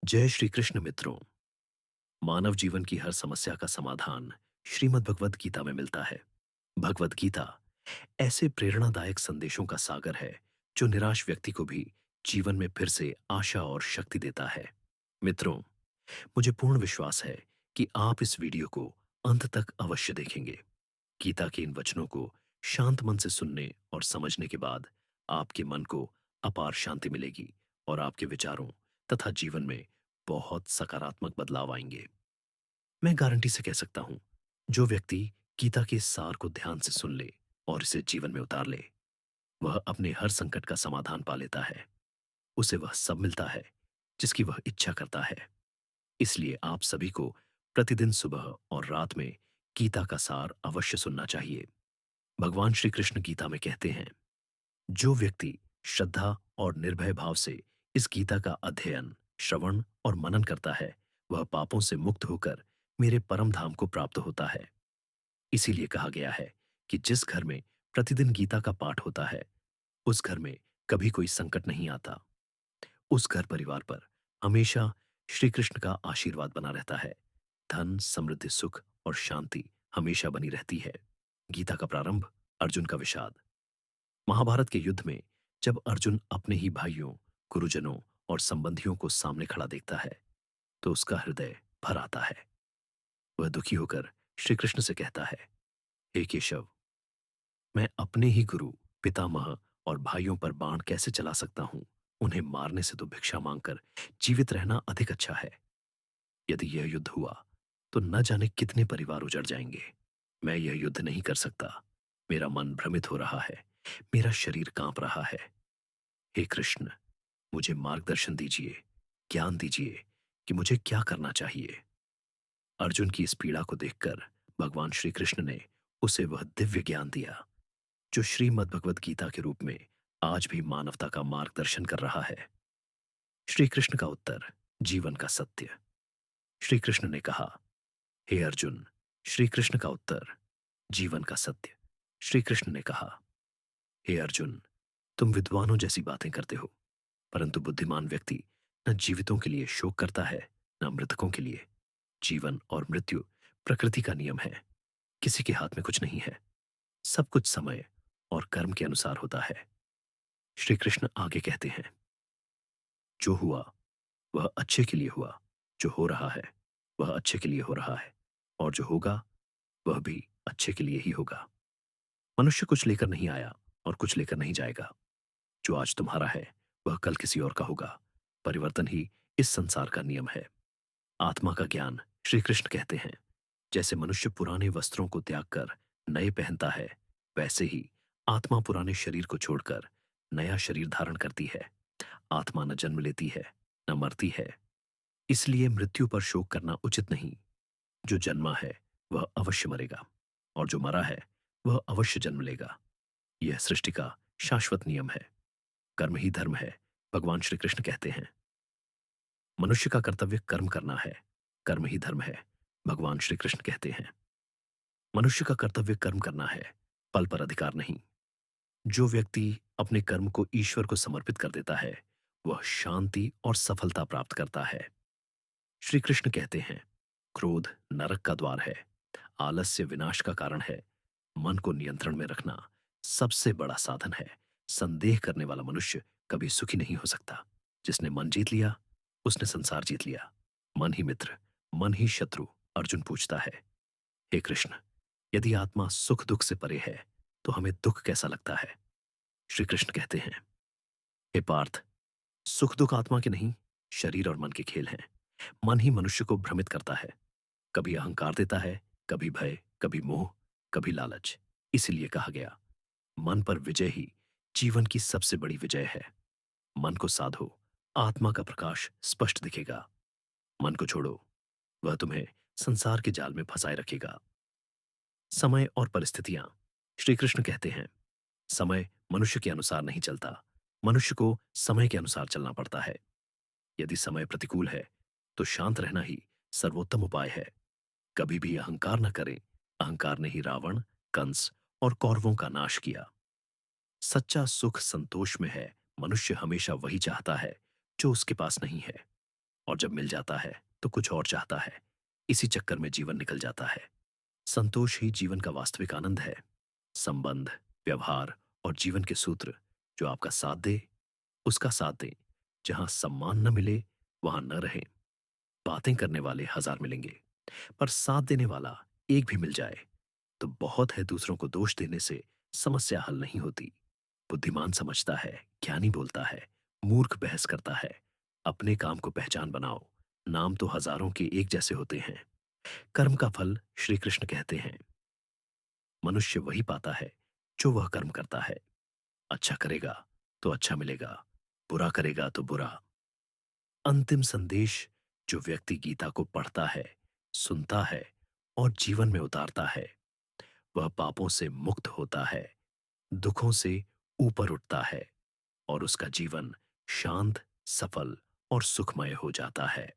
जय श्री कृष्ण मित्रों। मानव जीवन की हर समस्या का समाधान श्रीमद् भगवद गीता में मिलता है। भगवद गीता ऐसे प्रेरणादायक संदेशों का सागर है जो निराश व्यक्ति को भी जीवन में फिर से आशा और शक्ति देता है। मित्रों, मुझे पूर्ण विश्वास है कि आप इस वीडियो को अंत तक अवश्य देखेंगे। गीता के इन वचनों को शांत मन से सुनने और समझने के बाद आपके मन को अपार शांति मिलेगी और आपके विचारों तथा जीवन में बहुत सकारात्मक बदलाव आएंगे। मैं गारंटी से कह सकता हूं, जो व्यक्ति गीता के इस सार को ध्यान से सुन ले और इसे जीवन में उतार ले, वह अपने हर संकट का समाधान पा लेता है। उसे वह सब मिलता है जिसकी वह इच्छा करता है। इसलिए आप सभी को प्रतिदिन सुबह और रात में गीता का सार अवश्य सुनना चाहिए। भगवान श्री कृष्ण गीता में कहते हैं, जो व्यक्ति श्रद्धा और निर्भय भाव से इस गीता का अध्ययन, श्रवण और मनन करता है, वह पापों से मुक्त होकर मेरे परम धाम को प्राप्त होता है। इसीलिए कहा गया है कि जिस घर में प्रतिदिन गीता का पाठ होता है, उस घर में कभी कोई संकट नहीं आता। उस घर परिवार पर हमेशा श्री कृष्ण का आशीर्वाद बना रहता है। धन, समृद्धि, सुख और शांति हमेशा बनी रहती है। गीता का प्रारंभ, अर्जुन का विषाद। महाभारत के युद्ध में जब अर्जुन अपने ही भाइयों, गुरुजनों और संबंधियों को सामने खड़ा देखता है, तो उसका हृदय भर आता है। वह दुखी होकर श्री कृष्ण से कहता है, हे केशव, मैं अपने ही गुरु, पितामह और भाइयों पर बाण कैसे चला सकता हूं? उन्हें मारने से तो भिक्षा मांगकर जीवित रहना अधिक अच्छा है। यदि यह युद्ध हुआ तो न जाने कितने परिवार उजड़ जाएंगे। मैं यह युद्ध नहीं कर सकता। मेरा मन भ्रमित हो रहा है, मेरा शरीर कांप रहा है। हे कृष्ण, मुझे मार्गदर्शन दीजिए, ज्ञान दीजिए कि मुझे क्या करना चाहिए। अर्जुन की इस पीड़ा को देखकर भगवान श्री कृष्ण ने उसे वह दिव्य ज्ञान दिया जो श्रीमद् भगवद गीता के रूप में आज भी मानवता का मार्गदर्शन कर रहा है। श्री कृष्ण का उत्तर, जीवन का सत्य। श्री कृष्ण ने कहा, हे अर्जुन, श्री कृष्ण का उत्तर, जीवन का सत्य। श्री कृष्ण ने कहा, हे अर्जुन, तुम विद्वानों जैसी बातें करते हो, परंतु बुद्धिमान व्यक्ति न जीवितों के लिए शोक करता है, न मृतकों के लिए। जीवन और मृत्यु प्रकृति का नियम है, किसी के हाथ में कुछ नहीं है। सब कुछ समय और कर्म के अनुसार होता है। श्री कृष्ण आगे कहते हैं, जो हुआ वह अच्छे के लिए हुआ, जो हो रहा है वह अच्छे के लिए हो रहा है, और जो होगा वह भी अच्छे के लिए ही होगा। मनुष्य कुछ लेकर नहीं आया और कुछ लेकर नहीं जाएगा। जो आज तुम्हारा है वह कल किसी और का होगा। परिवर्तन ही इस संसार का नियम है। आत्मा का ज्ञान, श्री कृष्ण कहते हैं, जैसे मनुष्य पुराने वस्त्रों को त्याग कर नए पहनता है, वैसे ही आत्मा पुराने शरीर को छोड़कर नया शरीर धारण करती है। आत्मा न जन्म लेती है, न मरती है। इसलिए मृत्यु पर शोक करना उचित नहीं। जो जन्मा है वह अवश्य मरेगा, और जो मरा है वह अवश्य जन्म लेगा। यह सृष्टि का शाश्वत नियम है। कर्म ही धर्म है, भगवान श्री कृष्ण कहते हैं। मनुष्य का कर्तव्य कर्म करना है, कर्म ही धर्म है, भगवान श्री कृष्ण कहते हैं। मनुष्य का कर्तव्य कर्म करना है, फल पर अधिकार नहीं। जो व्यक्ति अपने कर्म को ईश्वर को समर्पित कर देता है, वह शांति और सफलता प्राप्त करता है। श्री कृष्ण कहते हैं, क्रोध नरक का द्वार है, आलस्य विनाश का कारण है, मन को नियंत्रण में रखना सबसे बड़ा साधन है। संदेह करने वाला मनुष्य कभी सुखी नहीं हो सकता। जिसने मन जीत लिया, उसने संसार जीत लिया। मन ही मित्र, मन ही शत्रु, अर्जुन पूछता है। हे कृष्ण, यदि आत्मा सुख दुख से परे है तो हमें दुख कैसा लगता है? श्री कृष्ण कहते हैं, हे पार्थ, सुख दुख आत्मा के नहीं, शरीर और मन के खेल हैं। मन ही मनुष्य को भ्रमित करता है। कभी अहंकार देता है, कभी भय, कभी मोह, कभी लालच। इसीलिए कहा गया, मन पर विजय ही जीवन की सबसे बड़ी विजय है। मन को साधो, आत्मा का प्रकाश स्पष्ट दिखेगा। मन को छोड़ो, वह तुम्हें संसार के जाल में फंसाए रखेगा। समय और परिस्थितियां, श्री कृष्ण कहते हैं, समय मनुष्य के अनुसार नहीं चलता, मनुष्य को समय के अनुसार चलना पड़ता है। यदि समय प्रतिकूल है तो शांत रहना ही सर्वोत्तम उपाय है। कभी भी अहंकार न करें। अहंकार ने ही रावण, कंस और कौरवों का नाश किया। सच्चा सुख संतोष में है। मनुष्य हमेशा वही चाहता है जो उसके पास नहीं है। और जब मिल जाता है तो कुछ और चाहता है। इसी चक्कर में जीवन निकल जाता है। संतोष ही जीवन का वास्तविक आनंद है। संबंध, व्यवहार और जीवन के सूत्र जो आपका साथ दे, उसका साथ दें। जहां सम्मान न मिले, वहां न रहें। बातें करने वाले हजार मिलेंगे, पर साथ देने वाला एक भी मिल जाए तो बहुत है। दूसरों को दोष देने से समस्या हल नहीं होती। बुद्धिमान समझता है, ज्ञानी बोलता है, मूर्ख बहस करता है। अपने काम को पहचान बनाओ। नाम तो हजारों के एक जैसे होते हैं। कर्म का फल श्री कृष्ण कहते हैं, मनुष्य वही पाता है जो वह कर्म करता है। अच्छा करेगा तो अच्छा मिलेगा, बुरा करेगा तो बुरा। अंतिम संदेश जो व्यक्ति गीता को पढ़ता है, सुनता है और जीवन में उतारता है, वह पापों से मुक्त होता है, दुखों से ऊपर उठता है और उसका जीवन शांत, सफल और सुखमय हो जाता है।